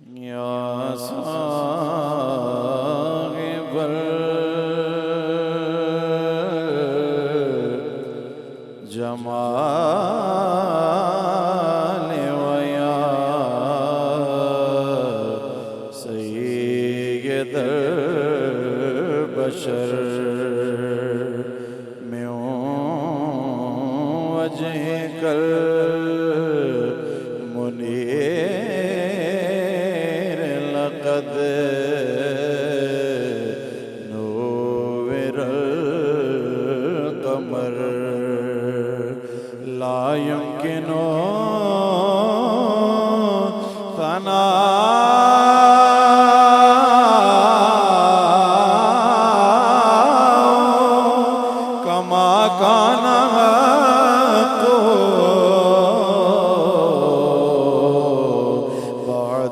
या साहिबल जमाल व या सय्यदल बशर मैं वजह कल मुनीर लक़द नूविरल क़मर ला युमकिनु सना